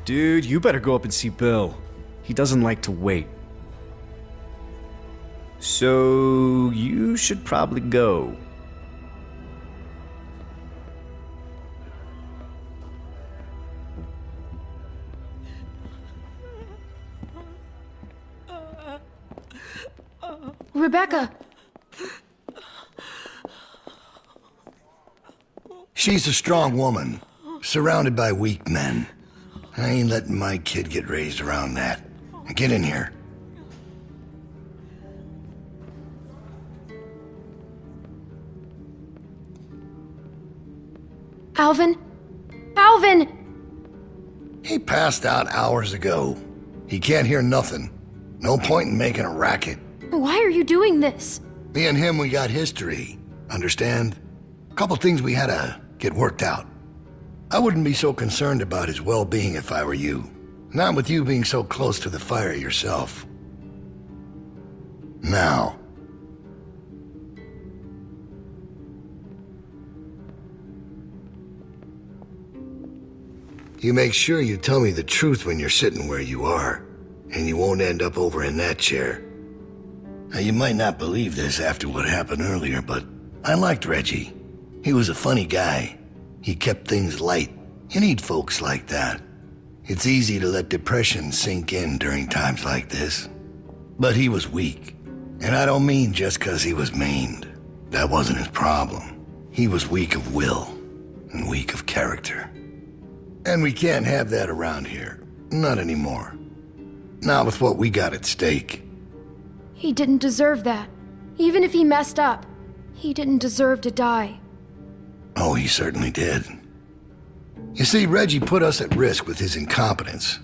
Dude, you better go up and see Bill. He doesn't like to wait. So, you should probably go. Rebecca! She's a strong woman, surrounded by weak men. I ain't letting my kid get raised around that. Get in here. Alvin? Alvin! He passed out hours ago. He can't hear nothing. No point in making a racket. Why are you doing this? Me and him, we got history. Understand? A couple things we had to get worked out. I wouldn't be so concerned about his well-being if I were you. Not with you being so close to the fire yourself. Now. You make sure you tell me the truth when you're sitting where you are, and you won't end up over in that chair. Now, you might not believe this after what happened earlier, but I liked Reggie. He was a funny guy. He kept things light. You need folks like that. It's easy to let depression sink in during times like this. But he was weak. And I don't mean just 'cause he was maimed. That wasn't his problem. He was weak of will and weak of character. And we can't have that around here. Not anymore. Not with what we got at stake. He didn't deserve that. Even if he messed up, he didn't deserve to die. Oh, he certainly did. You see, Reggie put us at risk with his incompetence.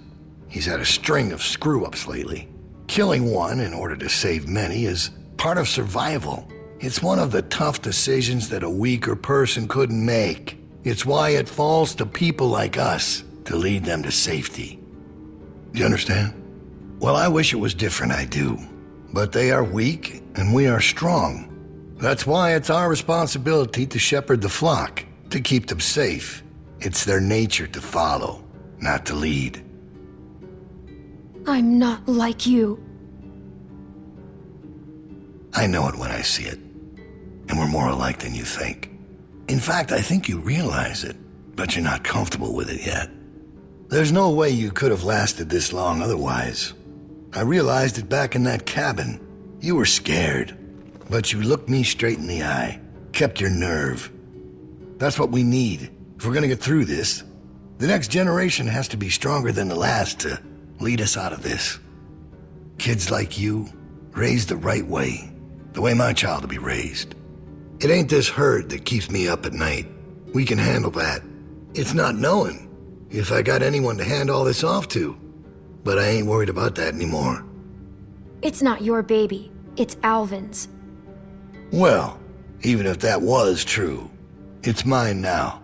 He's had a string of screw-ups lately. Killing one in order to save many is part of survival. It's one of the tough decisions that a weaker person couldn't make. It's why it falls to people like us to lead them to safety. You understand? Well, I wish it was different, I do. But they are weak, and we are strong. That's why it's our responsibility to shepherd the flock, to keep them safe. It's their nature to follow, not to lead. I'm not like you. I know it when I see it. And we're more alike than you think. In fact, I think you realize it, but you're not comfortable with it yet. There's no way you could have lasted this long otherwise. I realized it back in that cabin. You were scared, but you looked me straight in the eye, kept your nerve. That's what we need if we're gonna get through this. The next generation has to be stronger than the last to lead us out of this. Kids like you, raised the right way, the way my child will be raised. It ain't this herd that keeps me up at night. We can handle that. It's not knowing if I got anyone to hand all this off to. But I ain't worried about that anymore. It's not your baby. It's Alvin's. Well, even if that was true, it's mine now.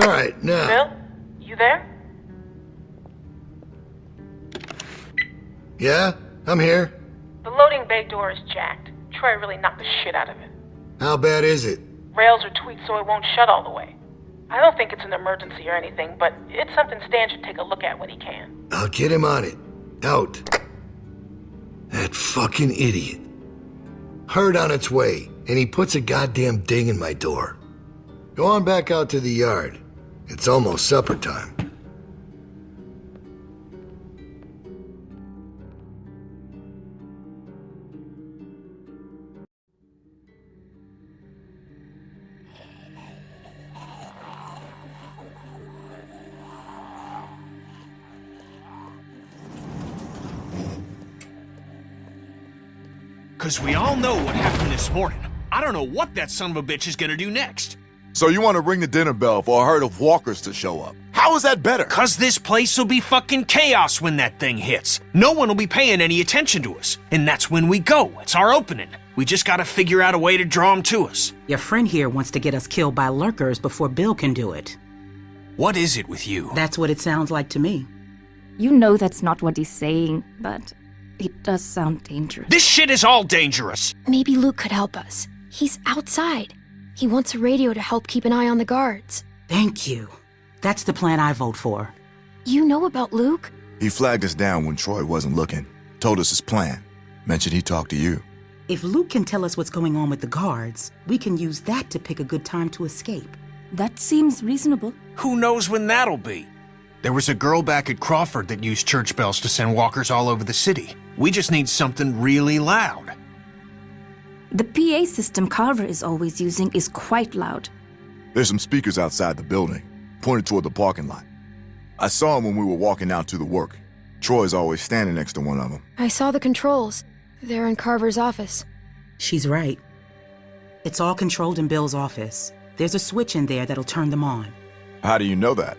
All right, now... Bill? You there? Yeah? I'm here. The loading bay door is jacked. Troy really knocked the shit out of it. How bad is it? Rails are tweaked so it won't shut all the way. I don't think it's an emergency or anything, but it's something Stan should take a look at when he can. I'll get him on it. Out. That fucking idiot. Herd on its way, and he puts a goddamn ding in my door. Go on back out to the yard. It's almost supper time. Because we all know what happened this morning. I don't know what that son of a bitch is gonna do next. So you want to ring the dinner bell for a herd of walkers to show up? How is that better? Cause this place will be fucking chaos when that thing hits. No one will be paying any attention to us. And that's when we go. It's our opening. We just gotta figure out a way to draw them to us. Your friend here wants to get us killed by lurkers before Bill can do it. What is it with you? That's what it sounds like to me. You know that's not what he's saying, but it does sound dangerous. This shit is all dangerous. Maybe Luke could help us. He's outside. He wants a radio to help keep an eye on the guards. Thank you. That's the plan I vote for. You know about Luke? He flagged us down when Troy wasn't looking. Told us his plan. Mentioned he talked to you. If Luke can tell us what's going on with the guards, we can use that to pick a good time to escape. That seems reasonable. Who knows when that'll be? There was a girl back at Crawford that used church bells to send walkers all over the city. We just need something really loud. The PA system Carver is always using is quite loud. There's some speakers outside the building, pointed toward the parking lot. I saw them when we were walking out to the work. Troy's always standing next to one of them. I saw the controls. They're in Carver's office. She's right. It's all controlled in Bill's office. There's a switch in there that'll turn them on. How do you know that?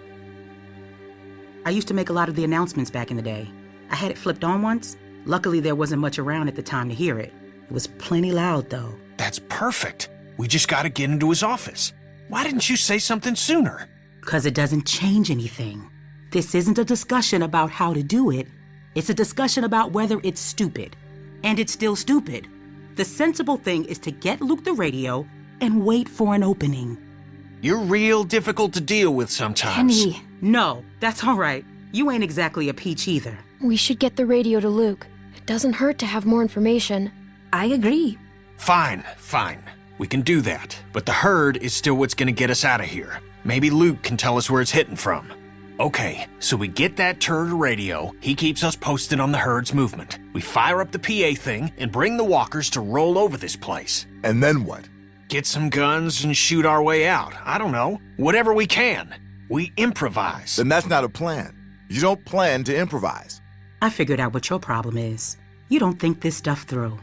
I used to make a lot of the announcements back in the day. I had it flipped on once. Luckily, there wasn't much around at the time to hear it. It was plenty loud, though. That's perfect. We just gotta get into his office. Why didn't you say something sooner? 'Cause it doesn't change anything. This isn't a discussion about how to do it. It's a discussion about whether it's stupid. And it's still stupid. The sensible thing is to get Luke the radio and wait for an opening. You're real difficult to deal with sometimes. Kenny, No, that's all right. You ain't exactly a peach either. We should get the radio to Luke. It doesn't hurt to have more information. I agree. Fine. We can do that. But the herd is still what's gonna get us out of here. Maybe Luke can tell us where it's hitting from. Okay, so we get that turd radio. He keeps us posted on the herd's movement. We fire up the PA thing and bring the walkers to roll over this place. And then what? Get some guns and shoot our way out. I don't know. Whatever we can. We improvise. Then that's not a plan. You don't plan to improvise. I figured out what your problem is. You don't think this stuff through.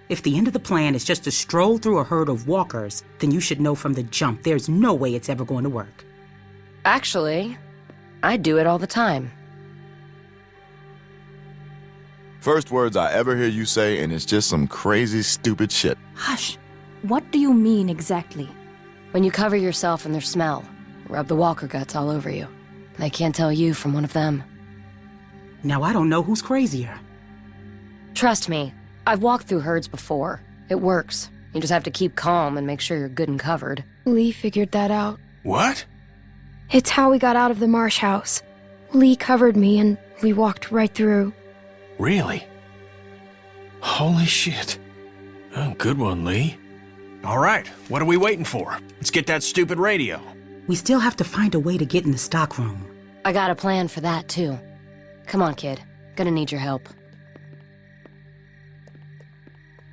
If the end of the plan is just to stroll through a herd of walkers, then you should know from the jump there's no way it's ever going to work. Actually, I do it all the time. First words I ever hear you say, and it's just some crazy, stupid shit. Hush. What do you mean exactly? When you cover yourself in their smell, rub the walker guts all over you. They can't tell you from one of them. Now I don't know who's crazier. Trust me, I've walked through herds before. It works. You just have to keep calm and make sure you're good and covered. Lee figured that out. What? It's how we got out of the Marsh house. Lee covered me and we walked right through. Really? Holy shit. Oh, good one, Lee. All right, what are we waiting for? Let's get that stupid radio. We still have to find a way to get in the stockroom. I got a plan for that, too. Come on, kid. Gonna need your help.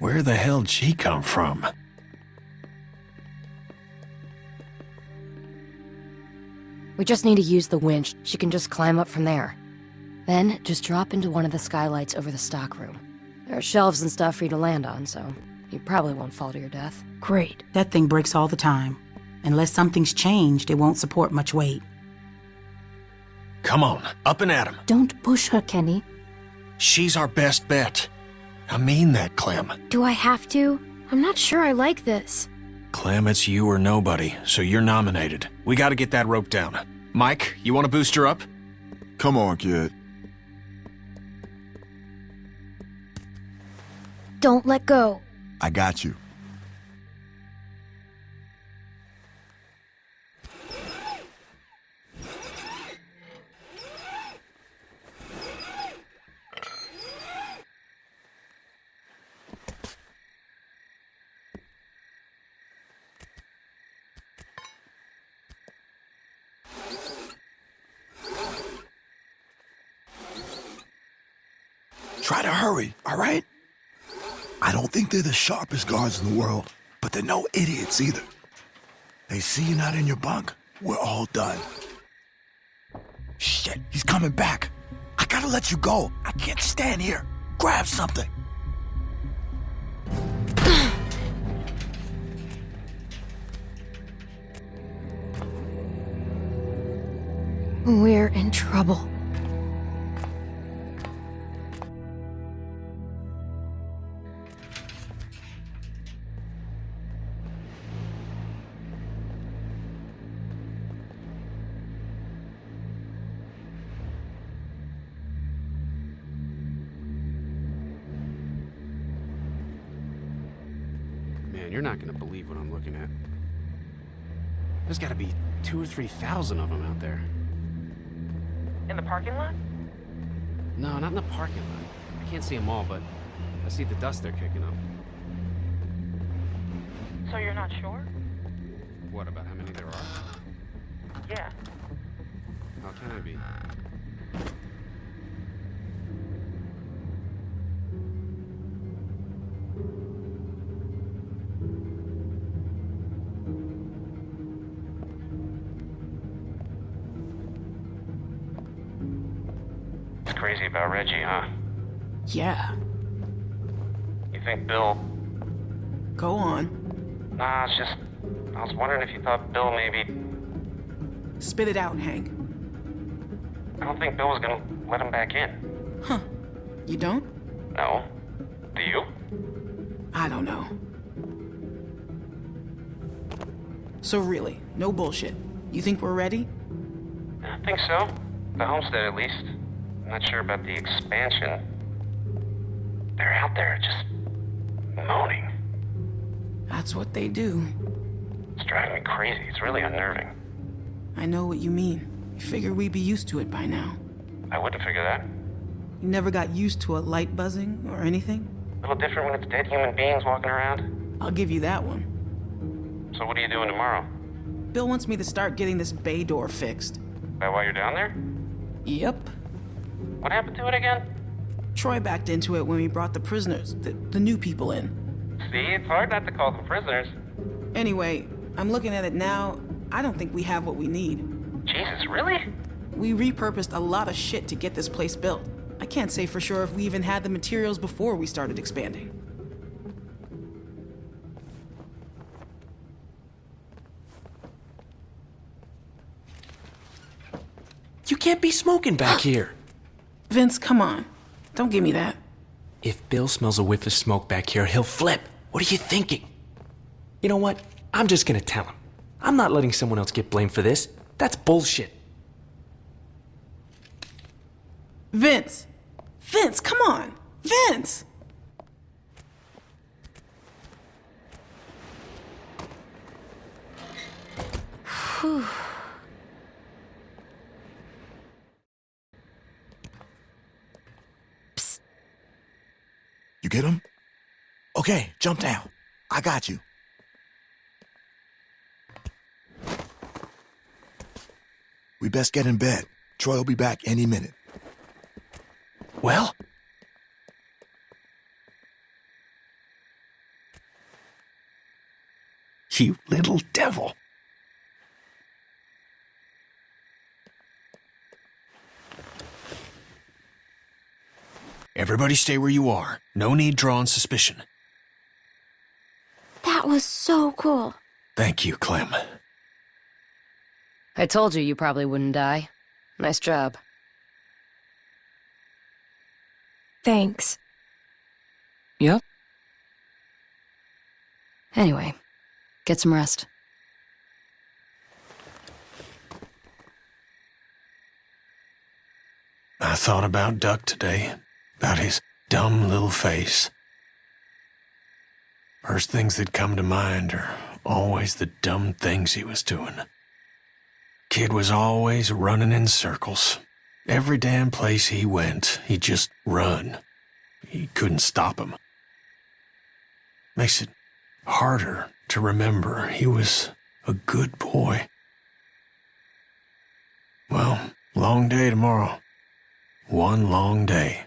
Where the hell'd she come from? We just need to use the winch. She can just climb up from there. Then, just drop into one of the skylights over the stockroom. There are shelves and stuff for you to land on, so you probably won't fall to your death. Great. That thing breaks all the time. Unless something's changed, it won't support much weight. Come on, up and at 'em. Don't push her, Kenny. She's our best bet. I mean that, Clem. Do I have to? I'm not sure I like this. Clem, it's you or nobody, so you're nominated. We gotta get that rope down. Mike, you wanna boost her up? Come on, kid. Don't let go. I got you. Try to hurry, all right? I don't think they're the sharpest guards in the world, but they're no idiots either. They see you not in your bunk, we're all done. Shit, he's coming back. I gotta let you go. I can't stand here. Grab something. We're in trouble. Man, you're not gonna believe what I'm looking at. There's gotta be 2,000 or 3,000 of them out there. In the parking lot? No, not in the parking lot. I can't see them all, but I see the dust they're kicking up. So you're not sure? What, about how many there are? Yeah. How can I be? It's crazy about Reggie, huh? Yeah. You think Bill... Go on. Nah, it's just... I was wondering if you thought Bill maybe... Spit it out, Hank. I don't think Bill was gonna let him back in. Huh. You don't? No. Do you? I don't know. So really, no bullshit. You think we're ready? I think so. The homestead, at least. I'm not sure about the expansion. They're out there just... moaning. That's what they do. It's driving me crazy. It's really unnerving. I know what you mean. You figure we'd be used to it by now. I wouldn't figure that. You never got used to a light buzzing or anything? A little different when it's dead human beings walking around. I'll give you that one. So what are you doing tomorrow? Bill wants me to start getting this bay door fixed. That why you're down there? Yep. What happened to it again? Troy backed into it when we brought the prisoners, the new people in. See, it's hard not to call them prisoners. Anyway, I'm looking at it now. I don't think we have what we need. Jesus, really? We repurposed a lot of shit to get this place built. I can't say for sure if we even had the materials before we started expanding. You can't be smoking back here. Vince, come on. Don't give me that. If Bill smells a whiff of smoke back here, he'll flip. What are you thinking? You know what? I'm just gonna tell him. I'm not letting someone else get blamed for this. That's bullshit. Vince! Vince, come on! Vince! Whew. Psst. You get him? Okay, jump down. I got you. We best get in bed. Troy will be back any minute. Well? You little devil. Everybody stay where you are. No need drawing suspicion. That was so cool. Thank you, Clem. I told you probably wouldn't die. Nice job. Thanks. Yep. Anyway, get some rest. I thought about Duck today, about his dumb little face. First things that come to mind are always the dumb things he was doing. Kid was always running in circles. Every damn place he went, he'd just run. You couldn't stop him. Makes it harder to remember he was a good boy. Well, long day tomorrow. One long day.